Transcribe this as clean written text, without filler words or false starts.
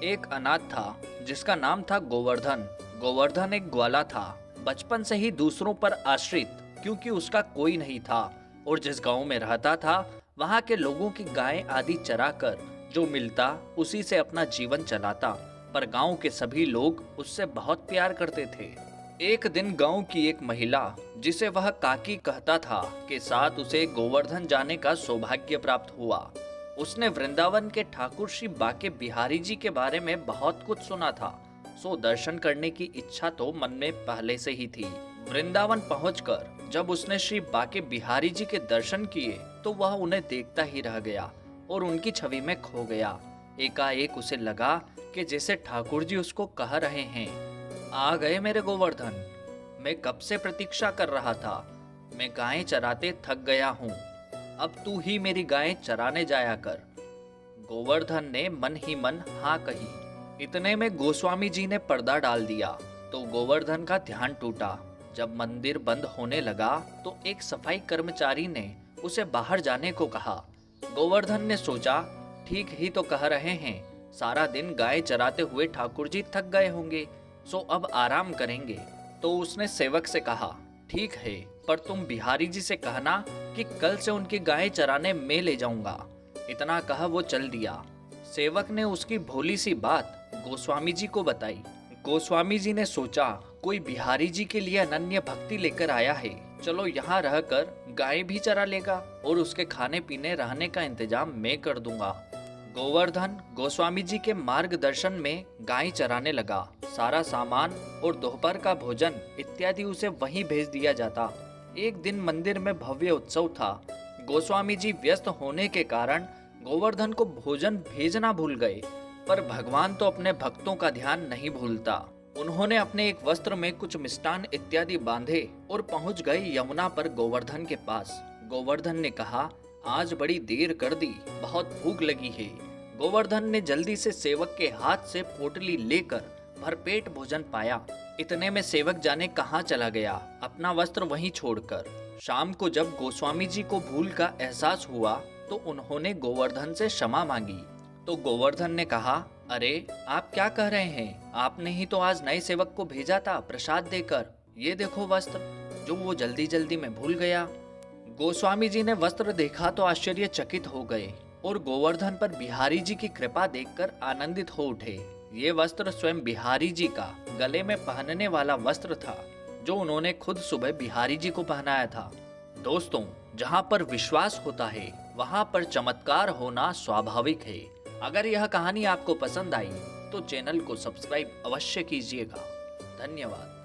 एक अनाथ था जिसका नाम था गोवर्धन। गोवर्धन एक ग्वाला था, बचपन से ही दूसरों पर आश्रित, क्योंकि उसका कोई नहीं था। और जिस गांव में रहता था वहां के लोगों की गायें आदि चराकर जो मिलता उसी से अपना जीवन चलाता। पर गांव के सभी लोग उससे बहुत प्यार करते थे। एक दिन गांव की एक महिला, जिसे वह काकी कहता था, के साथ उसे गोवर्धन जाने का सौभाग्य प्राप्त हुआ। उसने वृंदावन के ठाकुर श्री बाके बिहारी जी के बारे में बहुत कुछ सुना था, सो दर्शन करने की इच्छा तो मन में पहले से ही थी। वृंदावन पहुंचकर जब उसने श्री बाके बिहारी जी के दर्शन किए तो वह उन्हें देखता ही रह गया और उनकी छवि में खो गया। एकाएक उसे लगा कि जैसे ठाकुर जी उसको कह रहे हैं, आ गए मेरे गोवर्धन, मैं कब से प्रतीक्षा कर रहा था। मैं गायें चराते थक गया हूँ, अब तू ही मेरी गायें चराने जाया कर। गोवर्धन ने मन ही मन हाँ कही। इतने में गोस्वामी जी ने पर्दा डाल दिया तो गोवर्धन का ध्यान टूटा। जब मंदिर बंद होने लगा तो एक सफाई कर्मचारी ने उसे बाहर जाने को कहा। गोवर्धन ने सोचा, ठीक ही तो कह रहे हैं, सारा दिन गाय चराते हुए ठाकुर जी थक गए होंगे, सो अब आराम करेंगे। तो उसने सेवक से कहा, ठीक है, पर तुम बिहारी जी से कहना कि कल से उनकी गायें चराने मैं ले जाऊंगा। इतना कहा वो चल दिया। सेवक ने उसकी भोली सी बात गोस्वामी जी को बताई। गोस्वामी जी ने सोचा, कोई बिहारी जी के लिए अनन्य भक्ति लेकर आया है, चलो यहाँ रहकर गाय भी चरा लेगा और उसके खाने पीने रहने का इंतजाम मैं कर दूंगा। गोवर्धन गोस्वामी जी के मार्गदर्शन में गाय चराने लगा। सारा सामान और दोपहर का भोजन इत्यादि उसे वहीं भेज दिया जाता। एक दिन मंदिर में भव्य उत्सव था। गोस्वामी जी व्यस्त होने के कारण गोवर्धन को भोजन भेजना भूल गए, पर भगवान तो अपने भक्तों का ध्यान नहीं भूलता। उन्होंने अपने एक वस्त्र में कुछ मिष्टान इत्यादि बांधे और पहुंच गए यमुना पर गोवर्धन के पास। गोवर्धन ने कहा, आज बड़ी देर कर दी, बहुत भूख लगी है। गोवर्धन ने जल्दी से सेवक के हाथ से पोटली लेकर भरपेट भोजन पाया। इतने में सेवक जाने कहाँ चला गया, अपना वस्त्र वहीं छोड़कर। शाम को जब गोस्वामी जी को भूल का एहसास हुआ तो उन्होंने गोवर्धन से क्षमा मांगी। तो गोवर्धन ने कहा, अरे आप क्या कह रहे हैं, आपने ही तो आज नए सेवक को भेजा था प्रसाद देकर, ये देखो वस्त्र जो वो जल्दी जल्दी में भूल गया। गोस्वामी जी ने वस्त्र देखा तो आश्चर्यचकित हो गए और गोवर्धन पर बिहारी जी की कृपा देखकर आनंदित हो उठे। ये वस्त्र स्वयं बिहारी जी का गले में पहनने वाला वस्त्र था, जो उन्होंने खुद सुबह बिहारी जी को पहनाया था। दोस्तों, जहाँ पर विश्वास होता है वहाँ पर चमत्कार होना स्वाभाविक है। अगर यह कहानी आपको पसंद आई तो चैनल को सब्सक्राइब अवश्य कीजिएगा। धन्यवाद।